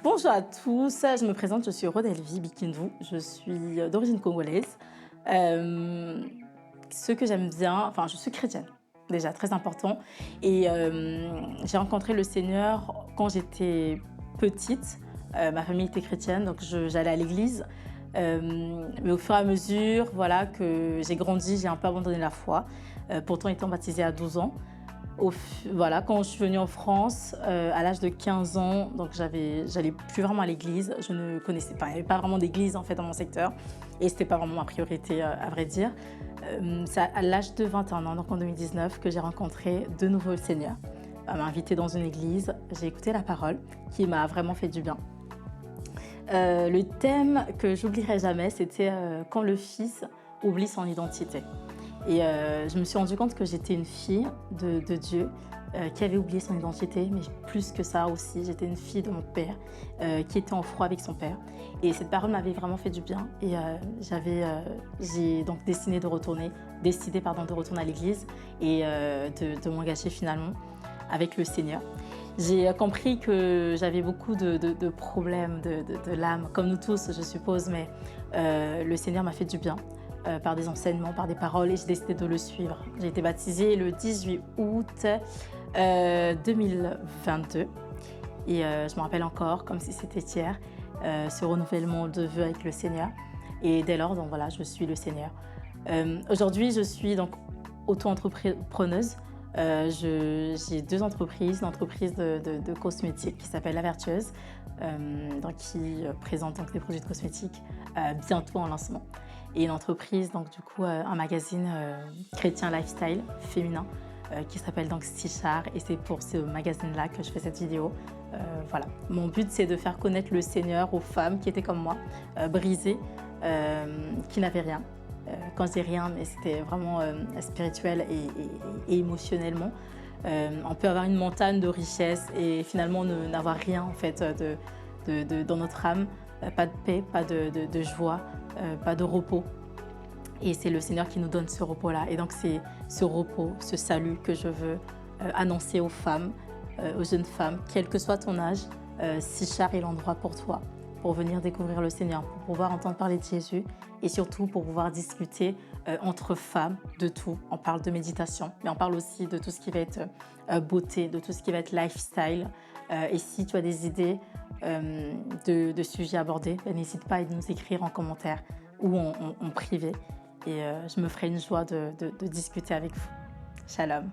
Bonjour à tous, je me présente, je suis Rodelvi Bikinvu, je suis d'origine congolaise. Euh, Ce que j'aime bien, enfin je suis chrétienne, déjà très important. Et j'ai rencontré le Seigneur quand j'étais petite. Ma famille était chrétienne, donc j'allais à l'église. Mais au fur et à mesure, voilà, que j'ai grandi, j'ai un peu abandonné la foi. Pourtant étant baptisée à 12 ans. Voilà, quand je suis venue en France, à l'âge de 15 ans, donc j'allais plus vraiment à l'église. Je ne connaissais pas, il n'y avait pas vraiment d'église en fait dans mon secteur, et c'était pas vraiment ma priorité à vrai dire. C'est à l'âge de 21 ans, donc en 2019, que j'ai rencontré de nouveau le Seigneur. Elle m'a invitée dans une église, j'ai écouté la parole, qui m'a vraiment fait du bien. Le thème que j'oublierai jamais, c'était quand le Fils oublie son identité. Et je me suis rendu compte que j'étais une fille de Dieu qui avait oublié son identité, mais plus que ça aussi, j'étais une fille de mon père qui était en froid avec son père. Et cette parole m'avait vraiment fait du bien. Et j'ai donc décidé de retourner à l'église et de m'engager finalement avec le Seigneur. J'ai compris que j'avais beaucoup de problèmes de l'âme, comme nous tous, je suppose, mais le Seigneur m'a fait du bien. Par des enseignements, par des paroles, et j'ai décidé de le suivre. J'ai été baptisée le 18 août 2022 et je me rappelle encore comme si c'était hier ce renouvellement de vœux avec le Seigneur, et dès lors donc voilà, je suis le Seigneur. Aujourd'hui je suis donc auto-entrepreneuse. J'ai deux entreprises, une entreprise de cosmétiques qui s'appelle La Vertueuse, donc qui présente donc des produits de cosmétiques bientôt en lancement, et une entreprise, donc du coup un magazine chrétien lifestyle féminin qui s'appelle donc Stichar, et c'est pour ce magazine-là que je fais cette vidéo. Voilà, mon but c'est de faire connaître le Seigneur aux femmes qui étaient comme moi, brisées, qui n'avaient rien. Quand je dis rien, mais c'était vraiment spirituel et émotionnellement. On peut avoir une montagne de richesses et finalement n'avoir rien en fait dans notre âme, pas de paix, pas de joie, pas de repos. Et c'est le Seigneur qui nous donne ce repos-là. Et donc c'est ce repos, ce salut que je veux annoncer aux femmes, aux jeunes femmes, quel que soit ton âge. Stichar est l'endroit pour toi, pour venir découvrir le Seigneur, pour pouvoir entendre parler de Jésus, et surtout pour pouvoir discuter entre femmes de tout. On parle de méditation, mais on parle aussi de tout ce qui va être beauté, de tout ce qui va être lifestyle. Et si tu as des idées de sujets abordés, n'hésite pas à nous écrire en commentaire ou en privé. Et je me ferai une joie de discuter avec vous. Shalom.